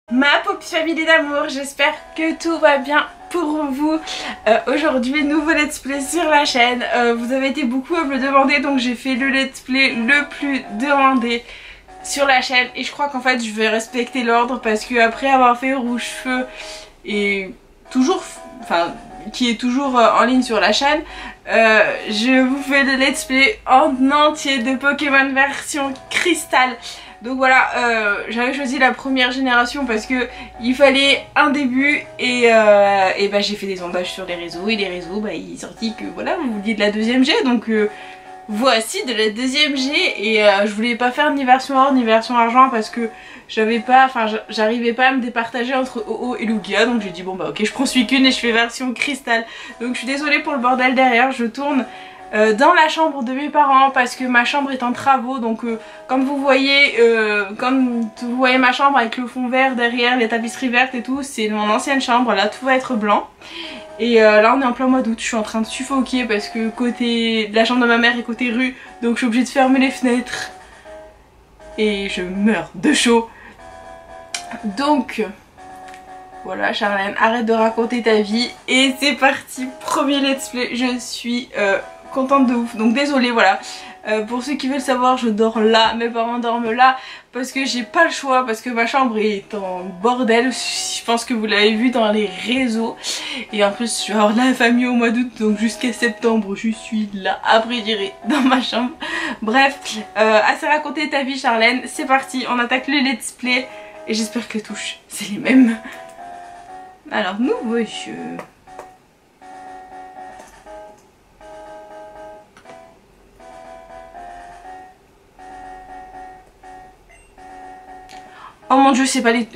Ma petite famille d'amour, j'espère que tout va bien pour vous. Aujourd'hui, nouveau let's play sur la chaîne. Vous avez été beaucoup à me le demander, donc j'ai fait le let's play le plus demandé sur la chaîne. Et je crois qu'en fait je vais respecter l'ordre parce que après avoir fait Rouge Feu et toujours, enfin qui est toujours en ligne sur la chaîne, je vous fais le let's play en entier de Pokémon version cristal. Donc voilà, j'avais choisi la première génération parce que il fallait un début et bah, j'ai fait des sondages sur les réseaux et les réseaux, bah, il est sorti que voilà, vous vouliez de la deuxième G, donc voici de la deuxième G. Et je voulais pas faire ni version or ni version argent parce que j'avais pas, enfin j'arrivais pas à me départager entre OO et Lugia, donc j'ai dit bon bah ok, je prends celui qu'une et je fais version cristal. Donc je suis désolée pour le bordel derrière, je tourne dans la chambre de mes parents parce que ma chambre est en travaux, donc comme vous voyez ma chambre avec le fond vert derrière, les tapisseries vertes et tout, c'est mon ancienne chambre, là tout va être blanc. Et là on est en plein mois d'août, je suis en train de suffoquer parce que côté de la chambre de ma mère est côté rue, donc je suis obligée de fermer les fenêtres et je meurs de chaud. Donc voilà Charlène, arrête de raconter ta vie et c'est parti, premier let's play. Je suis contente de ouf, donc désolée voilà. Pour ceux qui veulent savoir, je dors là, mes parents dorment là parce que j'ai pas le choix, parce que ma chambre est en bordel, je pense que vous l'avez vu dans les réseaux. Et en plus je vais avoir la famille au mois d'août, donc jusqu'à septembre je suis là, après j'irai dans ma chambre. Bref, assez raconter ta vie Charlène, c'est parti, on attaque le let's play et j'espère que les touches c'est les mêmes. Alors nouveau jeu. Oh mon dieu, c'est pas les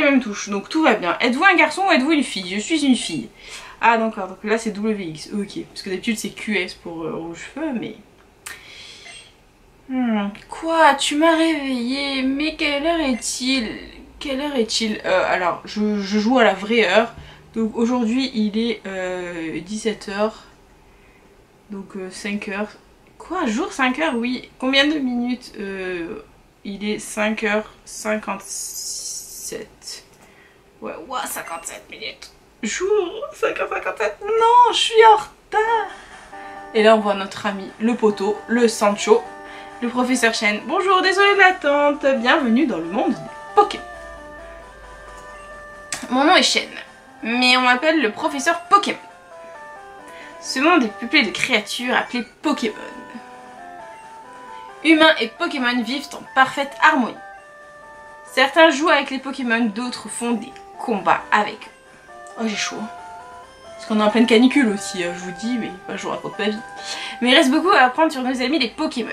mêmes touches, donc tout va bien. Êtes-vous un garçon ou êtes-vous une fille? Je suis une fille. Ah d'accord, donc là c'est WX, ok. Parce que d'habitude c'est QS pour Rouge Feu, mais... Quoi? Tu m'as réveillée? Mais quelle heure est-il? Quelle heure est-il? Alors, je joue à la vraie heure. Donc aujourd'hui il est 17h. Donc 5h. Quoi? Jour 5h? Oui. Combien de minutes? Il est 5h57. Ouais, 57 minutes. Jour 5h57. Non, je suis en retard. Et là on voit notre ami, le poteau, le Sancho, le professeur Chen. Bonjour, désolé de l'attente. Bienvenue dans le monde des Pokémon. Mon nom est Chen, mais on m'appelle le professeur Pokémon. Ce monde est peuplé de créatures appelées Pokémon. Humains et Pokémon vivent en parfaite harmonie. Certains jouent avec les Pokémon, d'autres font des combats avec eux. Oh j'ai chaud. Parce qu'on est en pleine canicule aussi, je vous dis, mais bah, je vous raconte ma vie. Mais il reste beaucoup à apprendre sur nos amis les Pokémon.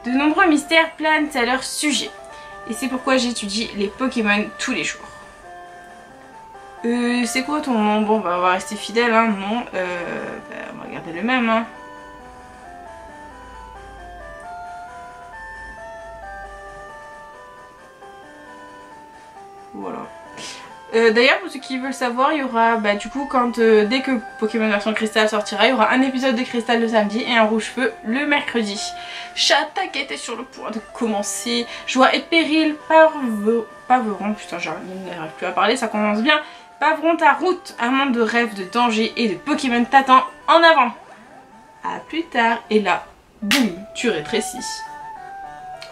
De nombreux mystères planent à leur sujet. Et c'est pourquoi j'étudie les Pokémon tous les jours. C'est quoi ton nom? Bon bah on va rester fidèle, hein, non. Bah, on va regarder le même, hein. Voilà. D'ailleurs pour ceux qui veulent savoir, il y aura bah, du coup quand dès que Pokémon version cristal sortira, il y aura un épisode de cristal le samedi et un rouge feu le mercredi. Chatak était sur le point de commencer. Joie et péril, Paveron, putain j'arrive plus à parler, ça commence bien. Paveron ta route, un monde de rêves, de danger et de Pokémon t'attend en avant. A plus tard. Et là, boum, tu rétrécis.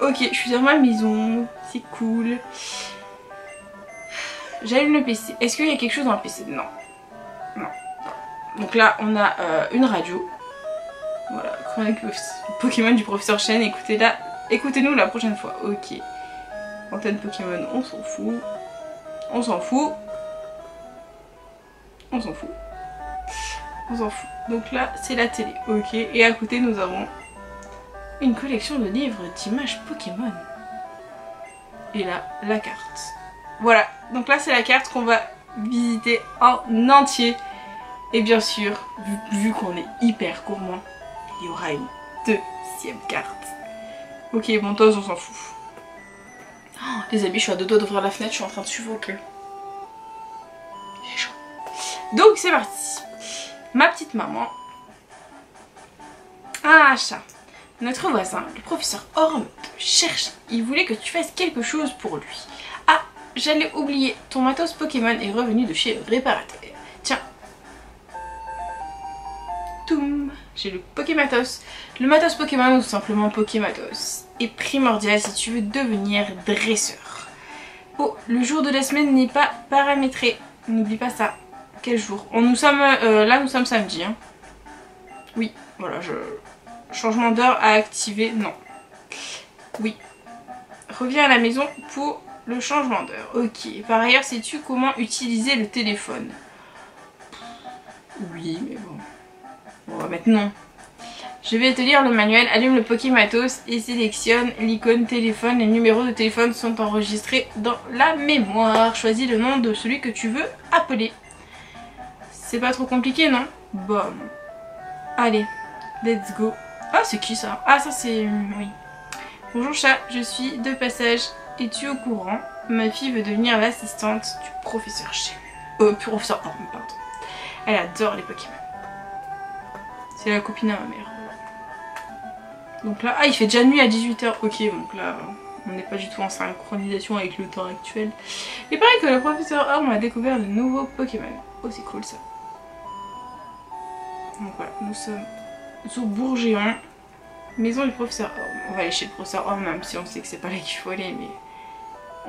Ok, je suis dans ma maison, c'est cool. J'allume le PC. Est-ce qu'il y a quelque chose dans le PC? Non. Non. Donc là, on a une radio. Voilà, chronique Pokémon du professeur Chen. Écoutez-la. Écoutez-nous la prochaine fois. Ok. Antenne Pokémon, on s'en fout. On s'en fout. On s'en fout. On s'en fout. Donc là, c'est la télé. Ok. Et à côté, nous avons une collection de livres d'images Pokémon. Et là, la carte. Voilà, donc là c'est la carte qu'on va visiter en entier. Et bien sûr, vu qu'on est hyper gourmand, il y aura une deuxième carte. Ok, bon, toi on s'en fout. Oh, les amis, je suis à deux doigts d'ouvrir la fenêtre, je suis en train de suffoquer. J'ai chaud. Donc c'est parti. Ma petite maman. Ah, chat. Notre voisin, le professeur Orme, te cherche. Il voulait que tu fasses quelque chose pour lui. Ah, j'allais oublier, ton matos Pokémon est revenu de chez le réparateur. Tiens. Toum, j'ai le Pokématos. Le matos Pokémon ou tout simplement Pokématos est primordial si tu veux devenir dresseur. Oh, le jour de la semaine n'est pas paramétré. N'oublie pas ça. Quel jour? Là nous sommes samedi. Hein. Oui, voilà, changement d'heure à activer. Non. Oui. Reviens à la maison pour le changement d'heure. Ok. Par ailleurs, sais-tu comment utiliser le téléphone? Oui, mais bon. On va mettre non. Je vais te lire le manuel. Allume le Pokématos et sélectionne l'icône téléphone. Les numéros de téléphone sont enregistrés dans la mémoire. Choisis le nom de celui que tu veux appeler. C'est pas trop compliqué, non? Bon. Allez, let's go. Ah, c'est qui ça? Ah, ça c'est... Oui. Bonjour chat, je suis de passage. Es-tu au courant? Ma fille veut devenir l'assistante du professeur professeur Orm, pardon. Elle adore les Pokémon. C'est la copine à ma mère. Donc là, ah, il fait déjà nuit à 18 h. Ok, donc là, on n'est pas du tout en synchronisation avec le temps actuel. Il paraît que le professeur Orm a découvert de nouveaux Pokémon. Oh, c'est cool ça. Donc voilà, nous sommes au Bourgéon, maison du professeur Orm. On va aller chez le professeur Orm, même si on sait que c'est pas là qu'il faut aller, mais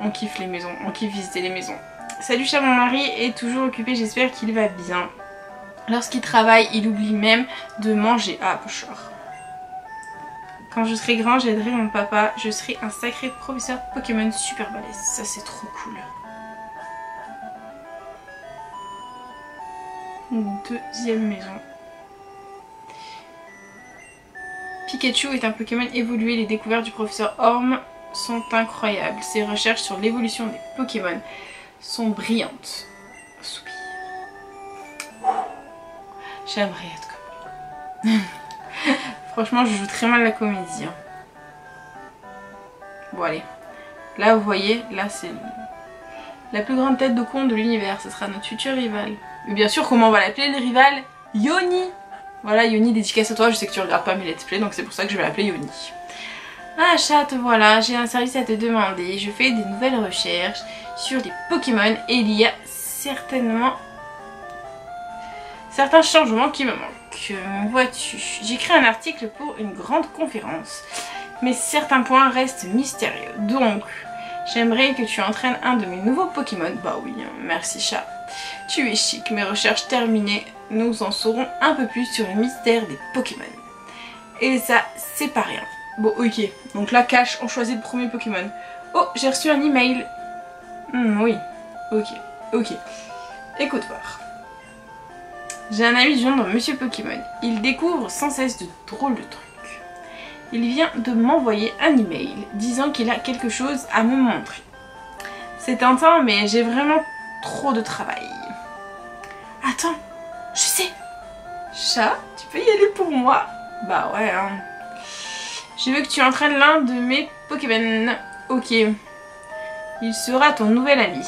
on kiffe les maisons, on kiffe visiter les maisons. Salut chat, mon mari est toujours occupé, j'espère qu'il va bien. Lorsqu'il travaille, il oublie même de manger. Ah, pocheur. Quand je serai grand, j'aiderai mon papa. Je serai un sacré professeur Pokémon super balèze. Ça, c'est trop cool. Une deuxième maison. Pikachu est un Pokémon évolué. Les découvertes du professeur Orm sont incroyables. Ses recherches sur l'évolution des Pokémon sont brillantes. Soupir. J'aimerais être comme lui. Franchement, je joue très mal la comédie. Hein. Bon, allez. Là, vous voyez, là, c'est la plus grande tête de con de l'univers. Ce sera notre futur rival. Mais bien sûr, comment on va l'appeler, le rival? Yoni. Voilà, Yoni, dédicace à toi. Je sais que tu regardes pas mes let's play, donc c'est pour ça que je vais l'appeler Yoni. Ah, chat, voilà. J'ai un service à te demander. Je fais des nouvelles recherches sur les Pokémon et il y a certainement certains changements qui me manquent. Vois-tu, j'écris un article pour une grande conférence, mais certains points restent mystérieux. Donc, j'aimerais que tu entraînes un de mes nouveaux Pokémon. Bah oui, merci chat. Tu es chic, mes recherches terminées. Nous en saurons un peu plus sur le mystère des Pokémon. Et ça, c'est pas rien. Bon, ok. Donc là, cache, on choisit le premier Pokémon. Oh, j'ai reçu un email. Oui. Ok. Écoute voir. J'ai un ami du nom de Monsieur Pokémon. Il découvre sans cesse de drôles de trucs. Il vient de m'envoyer un email disant qu'il a quelque chose à me montrer. C'est tentant, mais j'ai vraiment trop de travail. Attends, je sais. Chat, tu peux y aller pour moi? Bah ouais, hein. Je veux que tu entraînes l'un de mes Pokémon. Ok. Il sera ton nouvel ami.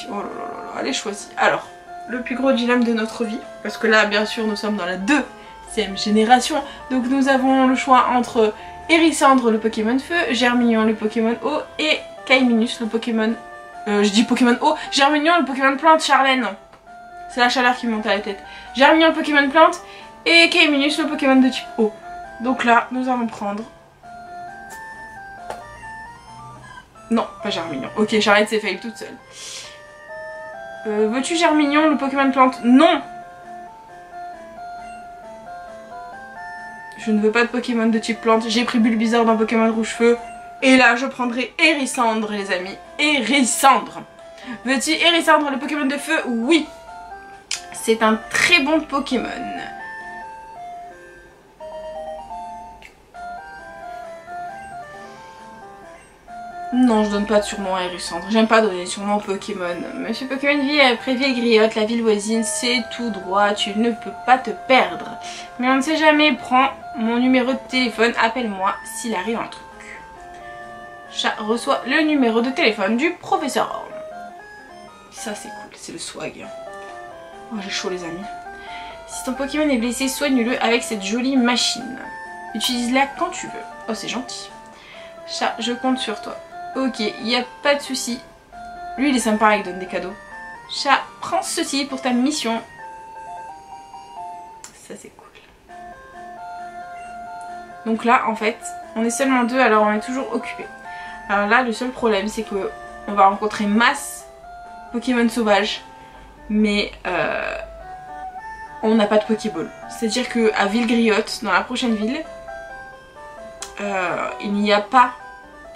Oh là là là, allez, choisis. Alors, le plus gros dilemme de notre vie, parce que là bien sûr nous sommes dans la 2e génération, donc nous avons le choix entre Hérissandre le Pokémon Feu, Germignon le Pokémon Eau et Kaiminus le Pokémon... je dis Pokémon Eau, Germignon le Pokémon Plante, Charlène. C'est la chaleur qui me monte à la tête. Germignon le Pokémon Plante et Kaiminus le Pokémon de type Eau. Donc là nous allons prendre... Non, pas Germignon. Ok, Charlène s'est fail toute seule. Veux-tu Germignon, le Pokémon Plante? Non! Je ne veux pas de Pokémon de type plante. J'ai pris Bulbizarre dans Pokémon Rouge-Feu. Et là, je prendrai Hérissandre, les amis. Hérissandre. Veux-tu Hérissandre, le Pokémon de feu? Oui! C'est un très bon Pokémon. Non, je donne pas de surnom à Hérissandre. J'aime pas donner de surnom aux Pokémon. Monsieur Pokémon vit à Préville-Griotte, la ville voisine. C'est tout droit, tu ne peux pas te perdre. Mais on ne sait jamais. Prends mon numéro de téléphone, appelle-moi s'il arrive un truc. Chat reçoit le numéro de téléphone du professeur Orm. Ça c'est cool, c'est le swag. Oh, j'ai chaud les amis. Si ton Pokémon est blessé, soigne-le avec cette jolie machine. Utilise-la quand tu veux. Oh, c'est gentil. Chat, je compte sur toi. Ok, il n'y a pas de souci. Lui il est sympa, il donne des cadeaux. Chat, prends ceci pour ta mission. Ça c'est cool. Donc là en fait on est seulement 2, alors on est toujours occupé. Alors là le seul problème c'est que on va rencontrer masse Pokémon sauvages, mais on n'a pas de Pokéball. C'est à dire qu'à Villegriotte, dans la prochaine ville, il n'y a pas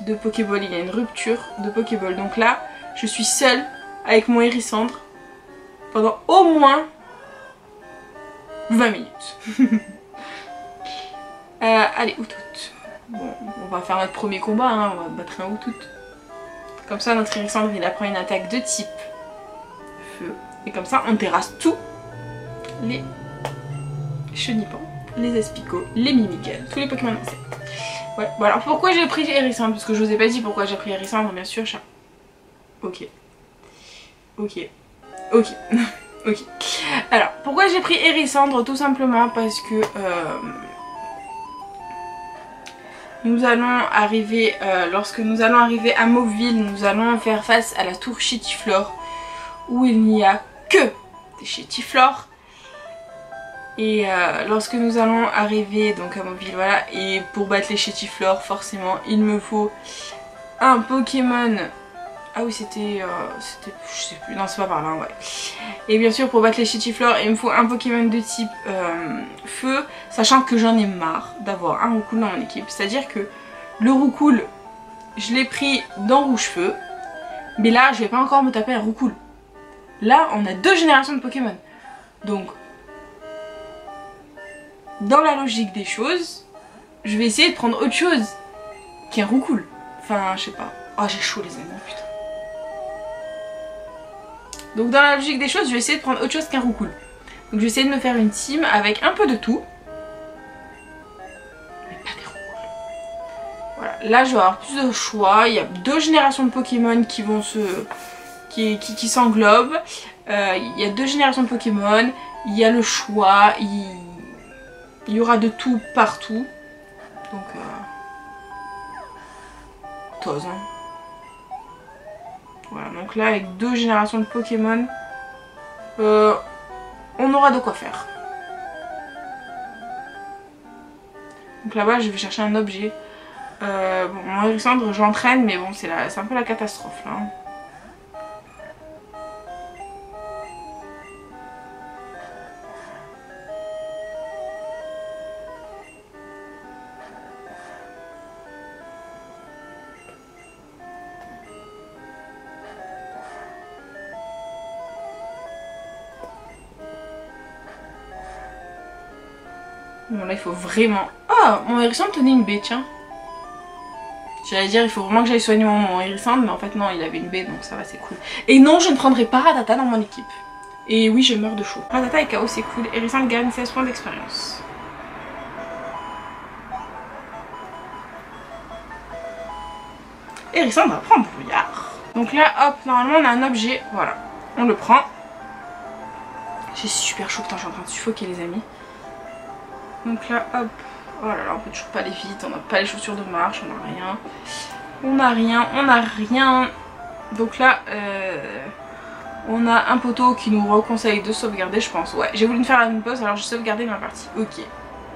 de Pokéball, il y a une rupture de Pokéball. Donc là je suis seule avec mon Hérissandre pendant au moins 20 minutes. Allez, Outout. Bon, on va faire notre premier combat, hein, on va battre un Outout. Comme ça notre Hérissandre il apprend une attaque de type feu. Et comme ça on terrasse tous les Chenipans, les Aspicots, les Mimikatz, tous les Pokémon lancés. Ouais, bon alors pourquoi j'ai pris Hérissandre? Parce que je vous ai pas dit pourquoi j'ai pris Hérissandre, bien sûr, chat. Ok. Ok. Ok. Ok. Alors, pourquoi j'ai pris Hérissandre? Tout simplement parce que nous allons arriver, lorsque nous allons arriver à Mauville, nous allons faire face à la tour Chétiflore, où il n'y a que des Chétiflores. Et lorsque nous allons arriver donc à Mauville, voilà, et pour battre les Chétiflores, forcément, il me faut un Pokémon. Ah oui, c'était, je sais plus, non c'est pas par là, ouais. Et bien sûr pour battre les Chétiflores, il me faut un Pokémon de type feu, sachant que j'en ai marre d'avoir un Roucoule dans mon équipe. C'est-à-dire que le Roucoule, je l'ai pris dans Rouge-Feu, mais là je vais pas encore me taper un Roucoule. Là on a 2 générations de Pokémon. Donc, dans la logique des choses, je vais essayer de prendre autre chose qu'un Roucoule. Enfin, je sais pas. Oh j'ai chaud les amis, putain. Donc dans la logique des choses, je vais essayer de prendre autre chose qu'un Roucoule. Donc je vais essayer de me faire une team avec un peu de tout. Mais pas des Roucoules. Voilà, là je vais avoir plus de choix. Il y a 2 générations de Pokémon qui vont qui s'englobent. Il y a 2 générations de Pokémon. Il y a le choix. Il y aura de tout partout. Donc Tose, hein. Voilà, donc là avec 2 générations de Pokémon, on aura de quoi faire. Donc là-bas je vais chercher un objet. Bon, mon Hérissandre j'entraîne, mais bon c'est un peu la catastrophe là. Hein. Bon là il faut vraiment... Ah, mon Hérissandre tenait une baie, tiens. J'allais dire il faut vraiment que j'aille soigner mon Hérissandre, mais en fait non, il avait une baie donc ça va, c'est cool. Et non, je ne prendrai pas Rattata dans mon équipe. Et oui, je meurs de chaud. Rattata et KO c'est cool, Hérissandre gagne 16 points d'expérience. Hérissandre va prendre Brouillard. Donc là hop, normalement on a un objet, voilà. On le prend. J'ai super chaud, putain je suis en train de suffoquer les amis. Donc là, hop, oh là là, on peut toujours pas aller vite, on n'a pas les chaussures de marche, on n'a rien. On n'a rien, on n'a rien. Donc là, on a un poteau qui nous reconseille de sauvegarder, je pense. Ouais, j'ai voulu me faire une pause, alors j'ai sauvegardé ma partie. Ok,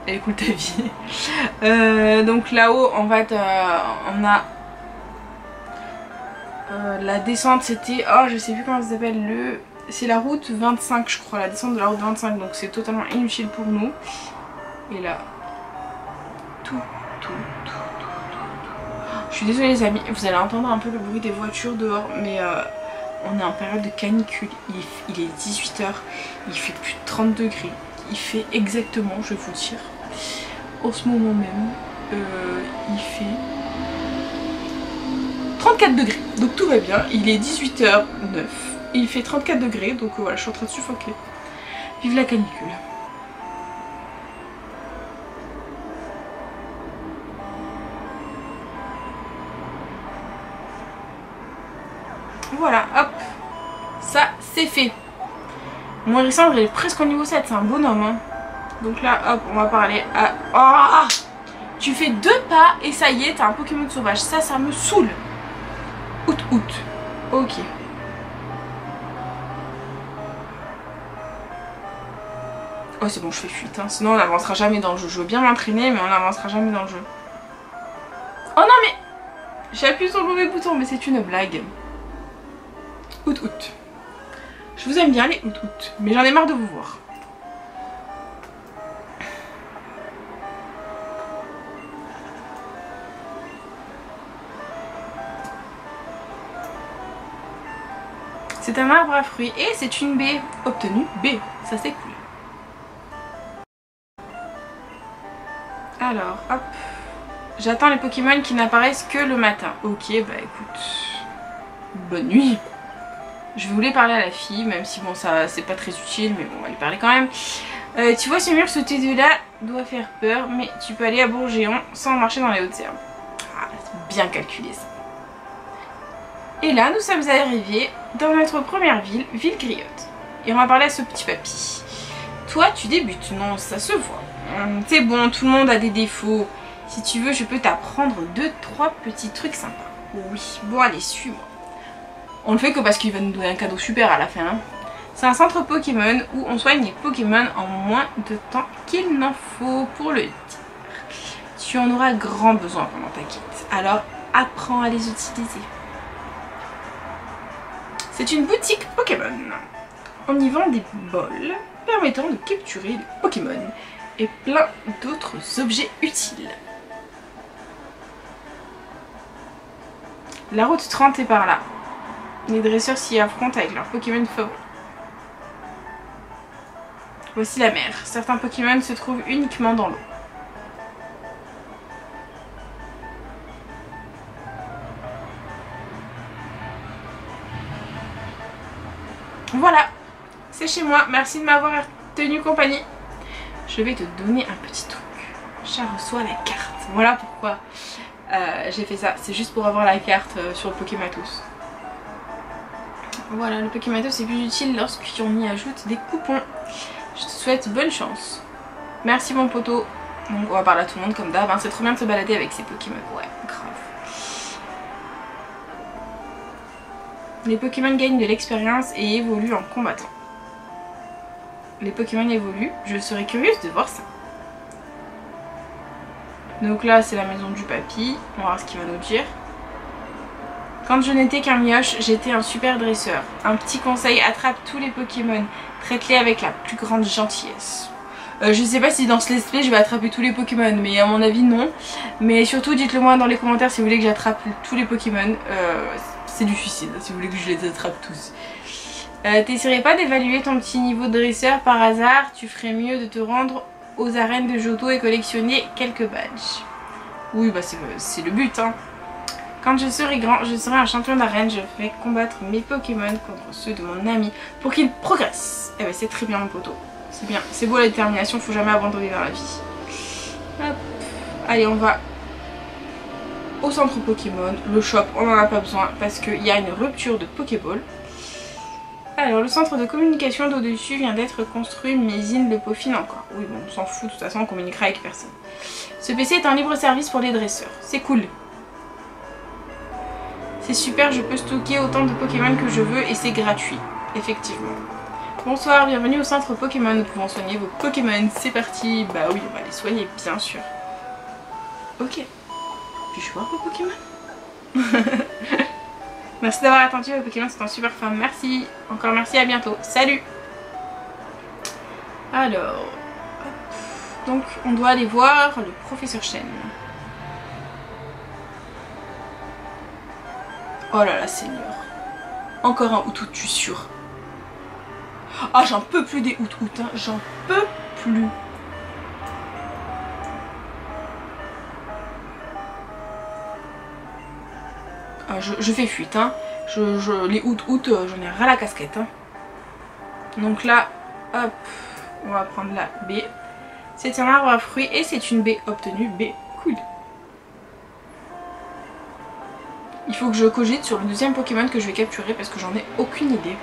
elle est cool ta vie. Donc là-haut, en fait, on a... la descente, c'était... Oh, je sais plus comment ça s'appelle, c'est la route 25, je crois, la descente de la route 25, donc c'est totalement inutile pour nous. Et là, je suis désolée les amis, vous allez entendre un peu le bruit des voitures dehors, mais on est en période de canicule, il est 18 h, il fait plus de 30 degrés, il fait exactement, je vais vous dire, en ce moment même, il fait 34 degrés, donc tout va bien, il est 18 h 09, il fait 34 degrés, donc voilà, je suis en train de suffoquer, vive la canicule. Voilà, hop, ça c'est fait. Mon Hérissandre il est presque au niveau 7, c'est un bonhomme. Hein. Donc là, hop, on va parler à... Oh, tu fais 2 pas et ça y est, t'as un Pokémon sauvage. Ça me saoule. Ok. Oh c'est bon, je fais fuite, hein. Sinon on n'avancera jamais dans le jeu. Je veux bien m'entraîner, mais on n'avancera jamais dans le jeu. Oh non mais j'ai appuyé sur le mauvais bouton, mais c'est une blague. Out out. Je vous aime bien les out out, mais j'en ai marre de vous voir. C'est un arbre à fruits et c'est une baie obtenue B. Ça c'est cool. Alors, hop. J'attends les Pokémon qui n'apparaissent que le matin. Ok, bah écoute. Bonne nuit. Je voulais parler à la fille, même si bon, ça c'est pas très utile, mais bon, on va lui parler quand même. Tu vois ce mur sauter de là doit faire peur, mais tu peux aller à Bourgéon sans marcher dans les hautes herbes. Ah, c'est bien calculé ça. Et là, nous sommes arrivés dans notre première ville, Ville Griotte. Et on va parler à ce petit papy. Toi, tu débutes, non, ça se voit. C'est bon, tout le monde a des défauts. Si tu veux, je peux t'apprendre 2-3 petits trucs sympas. Oui, bon allez, suis-moi. On le fait que parce qu'il va nous donner un cadeau super à la fin. Hein. C'est un centre Pokémon où on soigne les Pokémon en moins de temps qu'il n'en faut pour le dire. Tu en auras grand besoin pendant ta quête, alors apprends à les utiliser. C'est une boutique Pokémon. On y vend des bols permettant de capturer les Pokémon et plein d'autres objets utiles. La route 30 est par là. Les dresseurs s'y affrontent avec leurs Pokémon favoris. Voici la mer. Certains Pokémon se trouvent uniquement dans l'eau. Voilà, c'est chez moi. Merci de m'avoir tenu compagnie. Je vais te donner un petit truc. Je reçois la carte. Voilà pourquoi j'ai fait ça. C'est juste pour avoir la carte sur le Pokématos. Voilà, le Pokématos est plus utile lorsqu'on y ajoute des coupons. Je te souhaite bonne chance. Merci mon poteau. Donc on va parler à tout le monde comme d'hab. Hein. C'est trop bien de se balader avec ces Pokémon. Ouais, grave. Les Pokémon gagnent de l'expérience et évoluent en combattant. Les Pokémon évoluent. Je serais curieuse de voir ça. Donc là c'est la maison du papy. On va voir ce qu'il va nous dire. Quand je n'étais qu'un mioche, j'étais un super dresseur. Un petit conseil, attrape tous les Pokémon. Traite-les avec la plus grande gentillesse. Je sais pas si dans ce let's play je vais attraper tous les Pokémon, mais à mon avis non. Mais surtout dites-le moi dans les commentaires si vous voulez que j'attrape tous les Pokémon. C'est du suicide si vous voulez que je les attrape tous. T'essaierais pas d'évaluer ton petit niveau de dresseur par hasard? Tu ferais mieux de te rendre aux arènes de Johto et collectionner quelques badges. Oui bah c'est le but hein. Quand je serai grand, je serai un champion d'arène. Je ferai combattre mes Pokémon contre ceux de mon ami pour qu'ils progressent. Eh ben c'est très bien mon poteau. C'est bien. C'est beau la détermination, faut jamais abandonner dans la vie. Hop. Allez, on va au centre Pokémon. Le shop, on n'en a pas besoin parce qu'il y a une rupture de Pokéball. Alors, le centre de communication d'au-dessus vient d'être construit, mais il le peaufine encore. Oui, bon, on s'en fout, de toute façon, on communiquera avec personne. Ce PC est en libre service pour les dresseurs. C'est cool. C'est super, je peux stocker autant de Pokémon que je veux et c'est gratuit. Effectivement. Bonsoir, bienvenue au centre Pokémon. Nous pouvons soigner vos Pokémon. C'est parti. Bah oui, on va les soigner, bien sûr. Ok. Puis-je voir vos Pokémon? Merci d'avoir attendu, vos Pokémon c'est un super fan. Merci. Encore merci, à bientôt. Salut. Alors. Hop. Donc, on doit aller voir le professeur Chen. Oh là là, Seigneur. Encore un out-out, tu es sûr? Ah, j'en peux plus des out-out, hein. J'en peux plus. Ah, je fais fuite, hein. Les out-out, j'en ai ras la casquette, hein. Donc là, hop, on va prendre la B. C'est un arbre à fruits et c'est une baie obtenue B. Cool. Il faut que je cogite sur le deuxième Pokémon que je vais capturer parce que j'en ai aucune idée.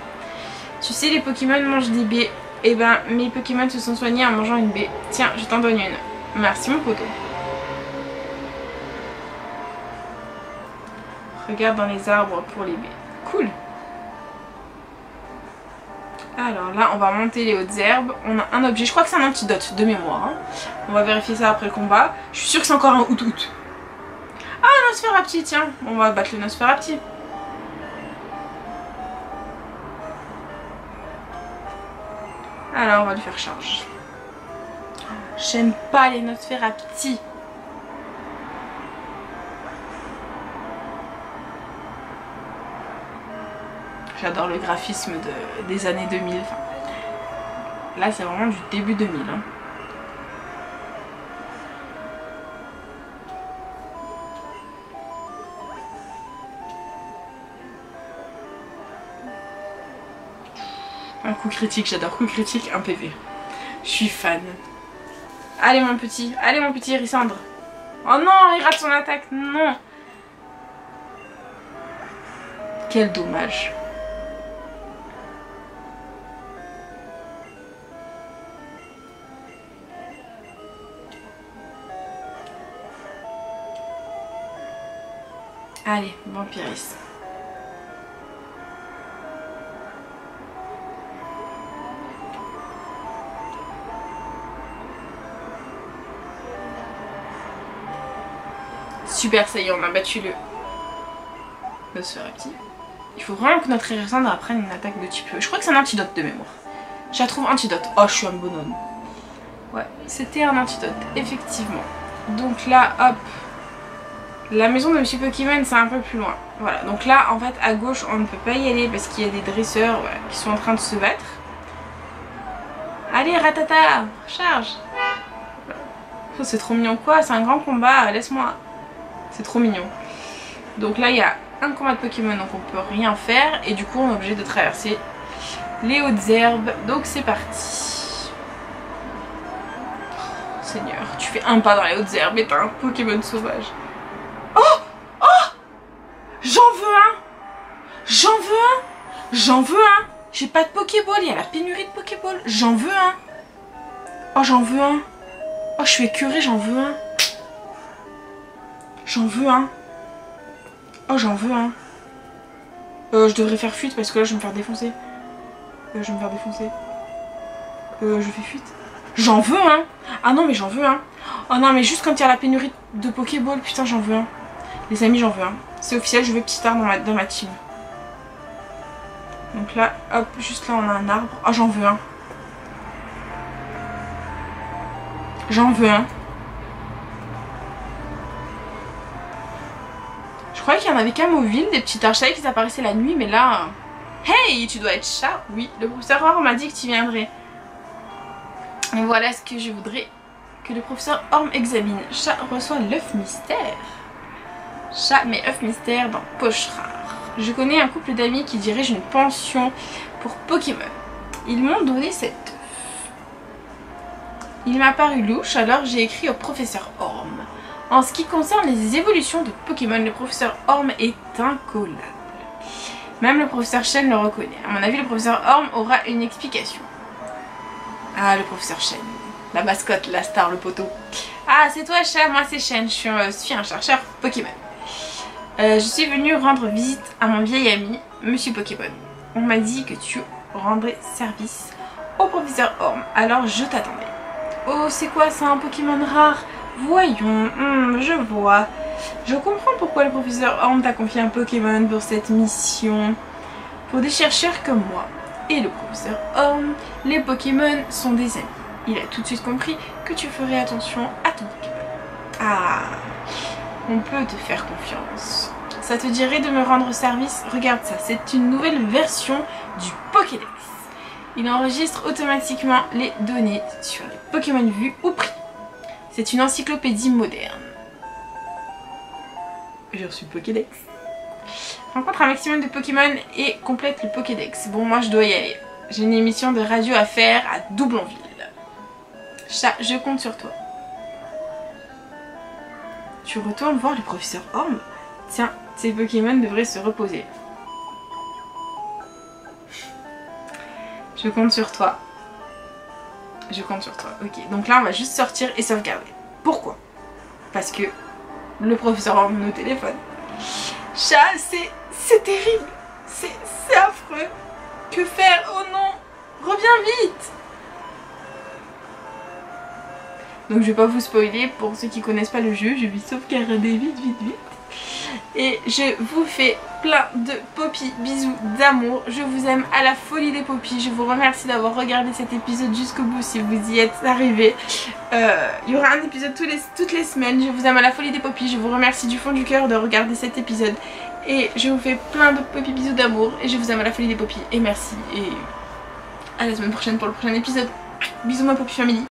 Tu sais, les Pokémon mangent des baies. Et ben, mes Pokémon se sont soignés en mangeant une baie. Tiens, je t'en donne une. Merci mon poteau. Regarde dans les arbres pour les baies. Cool. Alors là, on va monter les hautes herbes. On a un objet, je crois que c'est un antidote de mémoire. Hein. On va vérifier ça après le combat. Je suis sûre que c'est encore un out-out. Ah, un Nosferapti, tiens. On va battre le Nosferapti. Alors, on va lui faire charge. J'aime pas les Nosferapti. J'adore le graphisme des années 2000. Enfin, là, c'est vraiment du début 2000. Hein. Un coup critique, j'adore coup critique, un PV. Je suis fan. Allez mon petit Hérissandre. Oh non, il rate son attaque, non. Quel dommage. Allez, Vampiris. Super, ça y est, on a battu le Nosferapti. Il faut vraiment que notre Hérissandre apprenne une attaque de type... Je crois que c'est un antidote de mémoire. Je la trouve antidote. Oh, je suis un bonhomme. Ouais, c'était un antidote, effectivement. Donc là, hop. La maison de Monsieur Pokémon, c'est un peu plus loin. Voilà, donc là, en fait, à gauche, on ne peut pas y aller parce qu'il y a des dresseurs voilà, qui sont en train de se battre. Allez, Ratata, charge. Oh, c'est trop mignon, quoi. C'est un grand combat, laisse-moi. C'est trop mignon. Donc là, il y a un combat de Pokémon, donc on peut rien faire. Et du coup, on est obligé de traverser les hautes herbes. Donc c'est parti. Oh, Seigneur, tu fais un pas dans les hautes herbes et t'as un Pokémon sauvage. Oh! Oh! J'en veux un! J'en veux un! J'en veux un! J'ai pas de Pokéball, il y a la pénurie de Pokéball. J'en veux un! Oh, j'en veux un! Oh, je suis écœurée, j'en veux un! J'en veux un! Oh, j'en veux un! Je devrais faire fuite parce que là, je vais me faire défoncer. Je fais fuite. J'en veux un! Ah non, mais j'en veux un! Oh non, mais juste quand il y a la pénurie de Pokéball, putain, j'en veux un! Les amis, j'en veux un. C'est officiel, je veux petit arbre dans ma team. Donc là, hop, juste là, on a un arbre. Oh, j'en veux un. J'en veux un. Je croyais qu'il y en avait qu'à Mauville, des petits archers qui apparaissaient la nuit, mais là... Hey, tu dois être chat? Oui, le professeur Orme m'a dit que tu viendrais. Et voilà ce que je voudrais que le professeur Orme examine. Chat reçoit l'œuf mystère. Chat met œuf mystère dans poche rare. Je connais un couple d'amis qui dirige une pension pour Pokémon. Ils m'ont donné cet œuf. Il m'a paru louche, alors j'ai écrit au professeur Orme. En ce qui concerne les évolutions de Pokémon, le professeur Orme est incollable. Même le professeur Chen le reconnaît. À mon avis, le professeur Orme aura une explication. Ah, le professeur Chen. La mascotte, la star, le poteau. Ah, c'est toi, chat. Moi, c'est Chen. Je suis un chercheur Pokémon. Je suis venue rendre visite à mon vieil ami, Monsieur Pokémon. On m'a dit que tu rendrais service au professeur Orme, alors je t'attendais. Oh, c'est quoi ça, un Pokémon rare? Voyons, je vois. Je comprends pourquoi le professeur Orme t'a confié un Pokémon pour cette mission. Pour des chercheurs comme moi et le professeur Orme, les Pokémon sont des amis. Il a tout de suite compris que tu ferais attention à ton Pokémon. Ah, on peut te faire confiance. Ça te dirait de me rendre service? Regarde ça, c'est une nouvelle version du Pokédex. Il enregistre automatiquement les données sur les Pokémon vus ou pris. C'est une encyclopédie moderne. J'ai reçu le Pokédex. Rencontre un maximum de Pokémon et complète le Pokédex. Bon, moi je dois y aller. J'ai une émission de radio à faire à Doublonville. Chat, je compte sur toi. Tu retournes voir le professeur Orme? Tiens, ces Pokémon devraient se reposer. Je compte sur toi. Je compte sur toi. Ok, donc là on va juste sortir et sauvegarder. Pourquoi? Parce que le professeur Orme nous téléphone. Chat, c'est terrible. C'est affreux. Que faire? Oh non. reviens vite. Donc je vais pas vous spoiler, pour ceux qui connaissent pas le jeu, je vais sauvegarder vite. Et je vous fais plein de Poppy bisous d'amour. Je vous aime à la folie des Poppy. Je vous remercie d'avoir regardé cet épisode jusqu'au bout si vous y êtes arrivés. Il y aura un épisode toutes les semaines. Je vous aime à la folie des Poppy. Je vous remercie du fond du cœur de regarder cet épisode. Et je vous fais plein de Poppy bisous d'amour. Et je vous aime à la folie des Poppy. Et merci. Et à la semaine prochaine pour le prochain épisode. Bisous ma Poppy Family.